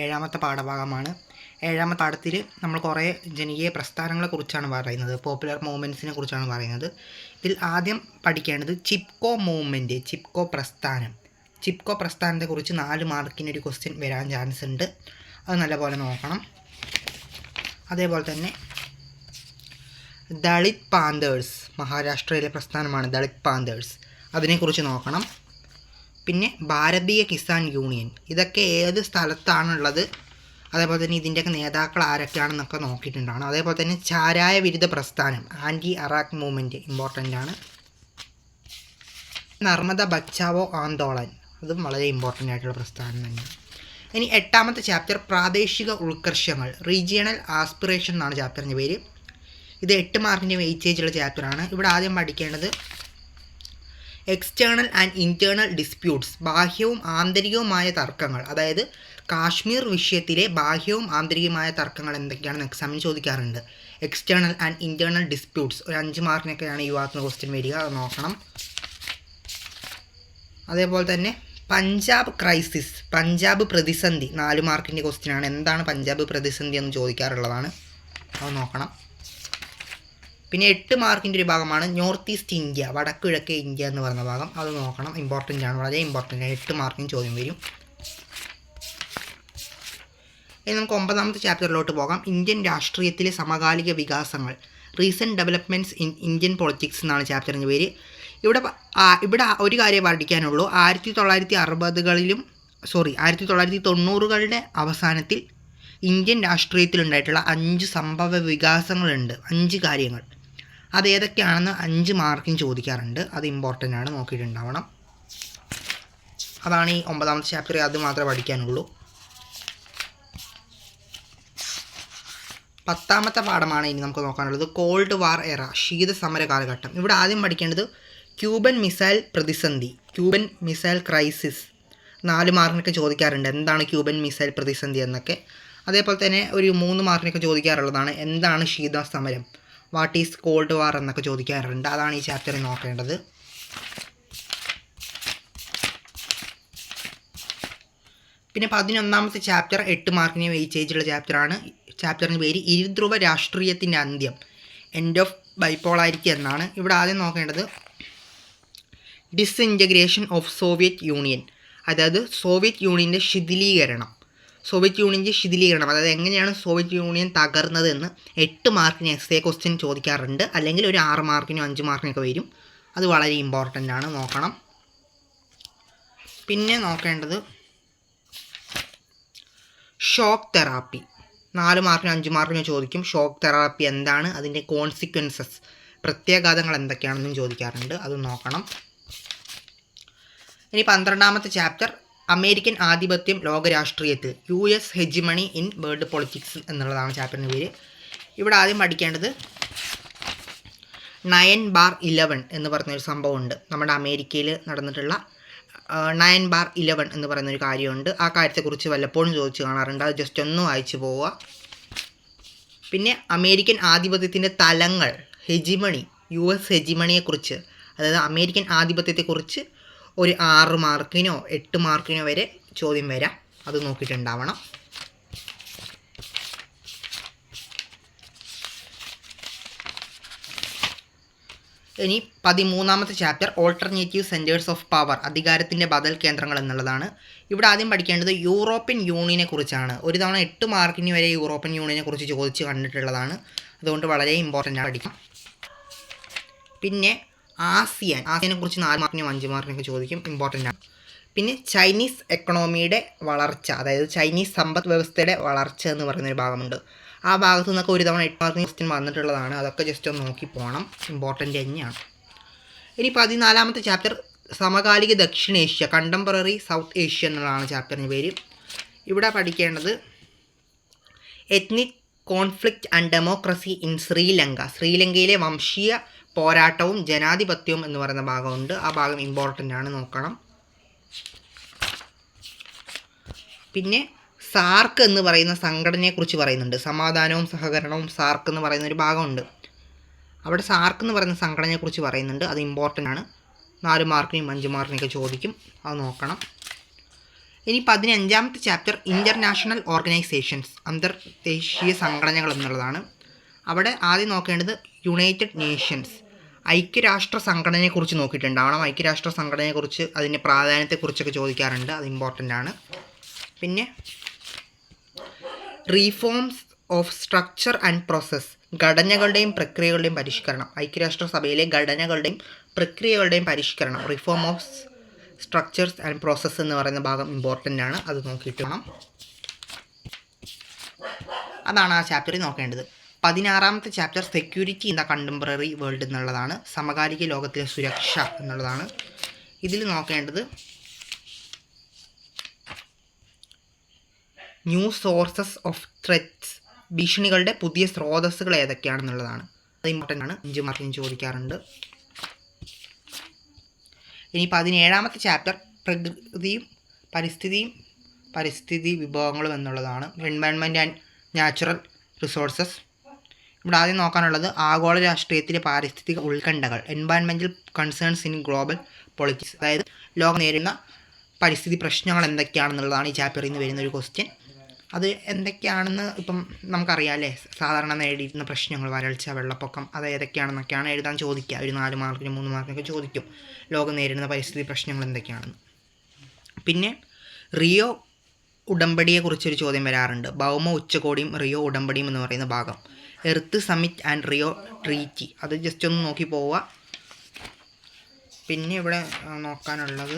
ഏഴാമത്തെ പാഠഭാഗമാണ്. ഏഴാമത്തെ പാഠത്തിൽ നമ്മൾ കുറേ ജനകീയ പ്രസ്ഥാനങ്ങളെക്കുറിച്ചാണ് പറയുന്നത്, പോപ്പുലർ മൂവ്മെൻറ്റ്സിനെ കുറിച്ചാണ് പറയുന്നത്. ഇതിൽ ആദ്യം പഠിക്കേണ്ടത് ചിപ്കോ മൂവ്മെൻറ്റ്, ചിപ്കോ പ്രസ്ഥാനം. ചിപ്കോ പ്രസ്ഥാനത്തെക്കുറിച്ച് 4 മാർക്കിനൊരു ക്വസ്റ്റ്യൻ വരാൻ ചാൻസ് ഉണ്ട്, അത് നല്ലപോലെ നോക്കണം. അതേപോലെ തന്നെ ദളിത് പാന്തേഴ്സ്, മഹാരാഷ്ട്രയിലെ പ്രസ്ഥാനമാണ് ദളിത് പാന്തേഴ്സ്, അതിനെക്കുറിച്ച് നോക്കണം. പിന്നെ ഭാരതീയ കിസാൻ യൂണിയൻ, ഇതൊക്കെ ഏത് സ്ഥലത്താണുള്ളത്, അതേപോലെ തന്നെ ഇതിൻ്റെയൊക്കെ നേതാക്കൾ ആരൊക്കെയാണെന്നൊക്കെ നോക്കിയിട്ടുണ്ടാണ്. അതേപോലെ തന്നെ ചാരായ വിരുദ്ധ പ്രസ്ഥാനം, ആൻറ്റി അറാക്ക് മൂവ്മെൻറ്റ് ഇമ്പോർട്ടൻ്റ് ആണ്. നർമ്മദ ബച്ചാവോ ആന്തോളൻ, അതും വളരെ ഇമ്പോർട്ടൻ്റ് ആയിട്ടുള്ള പ്രസ്ഥാനം തന്നെയാണ്. ഇനി 8ാമത്തെ ചാപ്റ്റർ പ്രാദേശിക ഉത്കർഷങ്ങൾ, റീജിയണൽ ആസ്പിറേഷൻ എന്നാണ് ചാപ്റ്ററിൻ്റെ പേര്. ഇത് 8 മാർക്കിൻ്റെ വെയിറ്റേജുള്ള ചാപ്റ്ററാണ്. ഇവിടെ ആദ്യം പഠിക്കേണ്ടത് എക്സ്റ്റേണൽ ആൻഡ് ഇൻറ്റേർണൽ ഡിസ്പ്യൂട്ട്സ്, ബാഹ്യവും ആന്തരികവുമായ തർക്കങ്ങൾ. അതായത് കാശ്മീർ വിഷയത്തിലെ ബാഹ്യവും ആന്തരികവുമായ തർക്കങ്ങൾ എന്തൊക്കെയാണെന്ന് എക്സാമിന് ചോദിക്കാറുണ്ട്. എക്സ്റ്റേണൽ ആൻഡ് ഇൻറ്റേർണൽ ഡിസ്പ്യൂട്ട്സ് ഒരു 5 മാർക്കിനൊക്കെയാണ് ഈ ഭാഗത്ത് ക്വസ്റ്റ്യൻ വരിക, അത് നോക്കണം. അതേപോലെ തന്നെ പഞ്ചാബ് ക്രൈസിസ്, പഞ്ചാബ് പ്രതിസന്ധി 4 മാർക്കിൻ്റെ ക്വസ്റ്റ്യനാണ്. എന്താണ് പഞ്ചാബ് പ്രതിസന്ധി എന്ന് ചോദിക്കാറുള്ളതാണ്, അത് നോക്കണം. പിന്നെ 8 മാർക്കിൻ്റെ ഒരു ഭാഗമാണ് നോർത്ത് ഈസ്റ്റ് ഇന്ത്യ, വടക്കുകിഴക്കേ ഇന്ത്യ എന്ന് പറയുന്ന ഭാഗം, അത് നോക്കണം. ഇമ്പോർട്ടൻ്റ് ആണ്, വളരെ ഇമ്പോർട്ടൻ്റ് ആണ്. 8 മാർക്കിന് ചോദ്യം വരും. ഇനി നമുക്ക് 9ാമത്തെ ചാപ്റ്ററിലോട്ട് പോകാം. ഇന്ത്യൻ രാഷ്ട്രീയത്തിലെ സമകാലിക വികാസങ്ങൾ, recent developments in Indian politics എന്നാണ് ചാപ്റ്ററിൻ്റെ പേര്. ഇവിടെ ഒരു കാര്യം പഠിക്കാനുള്ളൂ. 1990കളുടെ അവസാനത്തിൽ ഇന്ത്യൻ രാഷ്ട്രീയത്തിലുണ്ടായിട്ടുള്ള 5 സംഭവ വികാസങ്ങളുണ്ട്, 5 കാര്യങ്ങൾ. അതേതൊക്കെയാണെന്ന് 5 മാർക്കിന് ചോദിക്കാറുണ്ട്, അത് ഇമ്പോർട്ടൻ്റ് ആണ്, നോക്കിയിട്ടുണ്ടാവണം. അതാണ് ഈ 9ാമത്തെ ചാപ്റ്റർ, അത് മാത്രമേ പഠിക്കാനുള്ളൂ. 10ാമത്തെ പാഠമാണ് ഇനി നമുക്ക് നോക്കാനുള്ളത്, കോൾഡ് വാർ എറ, ശീതസമര കാലഘട്ടം. ഇവിടെ ആദ്യം പഠിക്കേണ്ടത് ക്യൂബൻ മിസൈൽ പ്രതിസന്ധി, ക്യൂബൻ മിസൈൽ ക്രൈസിസ്. 4 മാർക്കിനൊക്കെ ചോദിക്കാറുണ്ട് എന്താണ് ക്യൂബൻ മിസൈൽ പ്രതിസന്ധി എന്നൊക്കെ. അതേപോലെ തന്നെ ഒരു 3 മാർക്കിനൊക്കെ ചോദിക്കാറുള്ളതാണ് എന്താണ് ശീതസമരം, വാട്ട് ഈസ് കോൾഡ് വാർ എന്നൊക്കെ ചോദിക്കാറുണ്ട്. അതാണ് ഈ ചാപ്റ്ററിൽ നോക്കേണ്ടത്. പിന്നെ 11ാമത്തെ ചാപ്റ്റർ 8 മാർക്കിന് വെയിറ്റേജുള്ള ചാപ്റ്ററാണ്. ചാപ്റ്ററിൻ്റെ പേര് ഇരുധ്രുവ രാഷ്ട്രീയത്തിൻ്റെ അന്ത്യം, എൻഡ് ഓഫ് ബൈപോളാരിറ്റി എന്നാണ്. ഇവിടെ ആദ്യം നോക്കേണ്ടത് ഡിസ്ഇൻറ്റഗ്രേഷൻ ഓഫ് സോവിയറ്റ് യൂണിയൻ, അതായത് സോവിയറ്റ് യൂണിയൻ്റെ ശിഥിലീകരണം. അതായത് എങ്ങനെയാണ് സോവിയറ്റ് യൂണിയൻ തകർന്നതെന്ന് 8 മാർക്കിന് എസ്സേ ക്വസ്റ്റ്യൻ ചോദിക്കാറുണ്ട്, അല്ലെങ്കിൽ ഒരു 6 മാർക്കിനും 5 മാർക്കിനൊക്കെ വരും. അത് വളരെ ഇമ്പോർട്ടൻ്റ് ആണ്, നോക്കണം. പിന്നെ നോക്കേണ്ടത് ഷോക്ക് തെറാപ്പി, 4 മാർക്കിനും 5 മാർക്കിനും ചോദിക്കും. ഷോക്ക് തെറാപ്പി എന്താണ്, അതിൻ്റെ കോൺസിക്വൻസസ്, പ്രത്യാഘാതങ്ങൾ എന്തൊക്കെയാണെന്നും ചോദിക്കാറുണ്ട്, അത് നോക്കണം. ഇനി 12ാമത്തെ ചാപ്റ്റർ അമേരിക്കൻ ആധിപത്യം ലോകരാഷ്ട്രീയത്തിൽ, US hegemony in world politics എന്നുള്ളതാണ് ചാപ്റ്ററിൻ്റെ പേര്. ഇവിടെ ആദ്യം പഠിക്കേണ്ടത് 9/11 എന്ന് പറയുന്നൊരു സംഭവമുണ്ട്. നമ്മുടെ അമേരിക്കയിൽ നടന്നിട്ടുള്ള 9/11 എന്ന് പറയുന്നൊരു കാര്യമുണ്ട്. ആ കാര്യത്തെക്കുറിച്ച് വല്ലപ്പോഴും ചോദിച്ച് കാണാറുണ്ട്, അത് ജസ്റ്റ് ഒന്ന് വായിച്ചു പോവുക. പിന്നെ അമേരിക്കൻ ആധിപത്യത്തിൻ്റെ തലങ്ങൾ, ഹെജിമണി, US ഹെജിമണിയെക്കുറിച്ച്, അതായത് അമേരിക്കൻ ആധിപത്യത്തെക്കുറിച്ച് ഒരു 6 മാർക്കിനോ 8 മാർക്കിനോ വരെ ചോദ്യം വരാം, അത് നോക്കിയിട്ടുണ്ടാവണം. ഇനി 13ാമത്തെ chapter alternative centres of power, അധികാരത്തിൻ്റെ ബദൽ കേന്ദ്രങ്ങൾ എന്നുള്ളതാണ്. ഇവിടെ ആദ്യം പഠിക്കേണ്ടത് യൂറോപ്യൻ യൂണിയനെ കുറിച്ചാണ്. ഒരു തവണ 8 മാർക്കിന് വരെ യൂറോപ്യൻ യൂണിയനെ കുറിച്ച് ചോദിച്ച് കണ്ടിട്ടുള്ളതാണ്, അതുകൊണ്ട് വളരെ ഇമ്പോർട്ടൻ്റ് ആണ് പഠിക്കാം. പിന്നെ ആസിയനെ കുറിച്ച് 4 മാർക്കിനും 5 മാർക്കിനൊക്കെ ചോദിക്കും, ഇമ്പോർട്ടൻ്റ് ആണ്. പിന്നെ ചൈനീസ് എക്കണോമിയുടെ വളർച്ച, അതായത് ചൈനീസ് സമ്പദ് വ്യവസ്ഥയുടെ വളർച്ച എന്ന് പറയുന്നൊരു ഭാഗമുണ്ട്. ആ ഭാഗത്തു നിന്നൊക്കെ ഒരു തവണ 8 മാർക്കിന് ക്വസ്റ്റ്യൻ വന്നിട്ടുള്ളതാണ്, അതൊക്കെ ജസ്റ്റ് ഒന്ന് നോക്കി പോകണം, ഇമ്പോർട്ടൻ്റ് തന്നെയാണ്. ഇനി 14ാമത്തെ ചാപ്റ്റർ സമകാലിക ദക്ഷിണേഷ്യ, കണ്ടംപററി സൗത്ത് ഏഷ്യ എന്നുള്ളതാണ് ചാപ്റ്ററിൻ്റെ പേര്. ഇവിടെ പഠിക്കേണ്ടത് ethnic conflict and democracy in Sri Lanka, ശ്രീലങ്കയിലെ വംശീയ പോരാട്ടവും ജനാധിപത്യവും എന്ന് പറയുന്ന ഭാഗമുണ്ട്. ആ ഭാഗം ഇമ്പോർട്ടൻ്റ് ആണ്, നോക്കണം. പിന്നെ സാർക്ക് എന്ന് പറയുന്ന സംഘടനയെക്കുറിച്ച് പറയുന്നുണ്ട്, സമാധാനവും സഹകരണവും സാർക്ക് എന്ന് പറയുന്ന ഒരു ഭാഗമുണ്ട്. അവിടെ സാർക്ക് എന്ന് പറയുന്ന സംഘടനയെക്കുറിച്ച് പറയുന്നുണ്ട്, അത് ഇമ്പോർട്ടൻ്റ് ആണ്. 4 മാർക്കിനും 5 മാർക്കിനൊക്കെ ചോദിക്കും, അത് നോക്കണം. ഇനി 15ാമത്തെ ചാപ്റ്റർ ഇൻ്റർനാഷണൽ ഓർഗനൈസേഷൻസ്, അന്തർദേശീയ സംഘടനകൾ എന്നുള്ളതാണ്. അവിടെ ആദ്യം നോക്കേണ്ടത് യുണൈറ്റഡ് നേഷൻസ്, ഐക്യരാഷ്ട്ര സംഘടനയെക്കുറിച്ച് നോക്കിയിട്ടുണ്ടാവണം. ഐക്യരാഷ്ട്ര സംഘടനയെക്കുറിച്ച് അതിൻ്റെ പ്രാധാന്യത്തെക്കുറിച്ചൊക്കെ ചോദിക്കാറുണ്ട്, അത് ഇമ്പോർട്ടൻ്റ് ആണ്. പിന്നെ reforms of structure and process, ഘടനകളുടെയും പ്രക്രിയകളുടെയും പരിഷ്കരണം. ഐക്യരാഷ്ട്ര സഭയിലെ ഘടനകളുടെയും പ്രക്രിയകളുടെയും പരിഷ്കരണം, reform of structures and process എന്ന് പറയുന്ന ഭാഗം ഇമ്പോർട്ടൻ്റ് ആണ്, അത് നോക്കിയിട്ട് വേണം. അതാണ് ആ ചാപ്റ്ററിൽ നോക്കേണ്ടത്. 16ാമത്തെ chapter security in the contemporary world എന്നുള്ളതാണ്, സമകാലിക ലോകത്തിലെ സുരക്ഷ എന്നുള്ളതാണ്. ഇതിൽ നോക്കേണ്ടത് ന്യൂ സോഴ്സസ് ഓഫ് ത്രെറ്റ്സ്, ഭീഷണികളുടെ പുതിയ സ്രോതസ്സുകൾ ഏതൊക്കെയാണെന്നുള്ളതാണ്, അത് ഇമ്പോർട്ടൻ്റ് ആണ്, 5 മാർക്കിന് ചോദിക്കാറുണ്ട്. ഇനി 17ാമത്തെ ചാപ്റ്റർ പ്രകൃതിയും പരിസ്ഥിതി വിഭവങ്ങളും എന്നുള്ളതാണ്, എൻവയൺമെൻറ്റ് ആൻഡ് നാച്ചുറൽ റിസോഴ്സസ്. ഇവിടെ ആദ്യം നോക്കാനുള്ളത് ആഗോള രാഷ്ട്രീയത്തിലെ പാരിസ്ഥിതിക ഉത്കണ്ഠകൾ, environmental concerns in global politics, അതായത് ലോകം നേരിടുന്ന പരിസ്ഥിതി പ്രശ്നങ്ങൾ എന്തൊക്കെയാണെന്നുള്ളതാണ് ഈ ചാപ്റ്ററിൽ നിന്ന് വരുന്ന ഒരു ക്വസ്റ്റ്യൻ. അത് എന്തൊക്കെയാണെന്ന് ഇപ്പം നമുക്കറിയാം അല്ലേ, സാധാരണ നേരിടുന്ന പ്രശ്നങ്ങൾ, വരൾച്ച, വെള്ളപ്പൊക്കം, അത് ഏതൊക്കെയാണെന്നൊക്കെയാണ് എഴുതാൻ ചോദിക്കുക. ഒരു 4 മാർക്കിന് 3 മാർക്കിനൊക്കെ ചോദിക്കും ലോകം നേരിടുന്ന പരിസ്ഥിതി പ്രശ്നങ്ങൾ എന്തൊക്കെയാണെന്ന്. പിന്നെ റിയോ ഉടമ്പടിയെക്കുറിച്ചൊരു ചോദ്യം വരാറുണ്ട്, ഭൗമ ഉച്ചകോടിയും റിയോ ഉടമ്പടിയും എന്ന് പറയുന്ന ഭാഗം. Earth summit and Rio treaty, അത് ജസ്റ്റ് ഒന്ന് നോക്കി പോവുക. പിന്നെ ഇവിടെ നോക്കാനുള്ളത്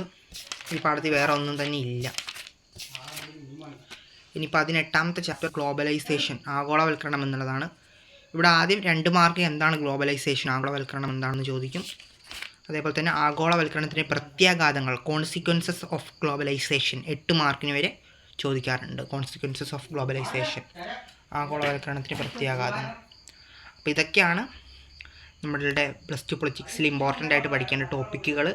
ഈ പാഠത്തിൽ വേറെ ഒന്നും തന്നെ ഇല്ല. ഇനി 18ാമത്തെ ചാപ്റ്റർ ഗ്ലോബലൈസേഷൻ, ആഗോളവൽക്കരണം എന്നുള്ളതാണ്. ഇവിടെ ആദ്യം 2 മാർക്ക് എന്താണ് ഗ്ലോബലൈസേഷൻ, ആഗോളവൽക്കരണം എന്താണെന്ന് ചോദിക്കും. അതേപോലെ തന്നെ ആഗോളവൽക്കരണത്തിൻ്റെ പ്രത്യാഘാതങ്ങൾ, കോൺസിക്വൻസസ് ഓഫ് ഗ്ലോബലൈസേഷൻ, 8 മാർക്കിന് വരെ ചോദിക്കാറുണ്ട്. കോൺസിക്വൻസസ് ഓഫ് ഗ്ലോബലൈസേഷൻ, ആഗോളവൽക്കരണത്തിൻ്റെ പ്രത്യാഘാതങ്ങൾ. അപ്പോൾ ഇതൊക്കെയാണ് നമ്മളുടെ +2 പൊളിറ്റിക്സിൽ ഇമ്പോർട്ടൻ്റ് ആയിട്ട് പഠിക്കേണ്ട ടോപ്പിക്കുകൾ.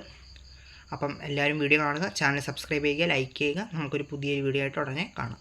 അപ്പം എല്ലാവരും വീഡിയോ കാണുക, ചാനൽ സബ്സ്ക്രൈബ് ചെയ്യുക, ലൈക്ക് ചെയ്യുക. നമുക്കൊരു പുതിയൊരു വീഡിയോ ആയിട്ട് ഉടനെ കാണാം.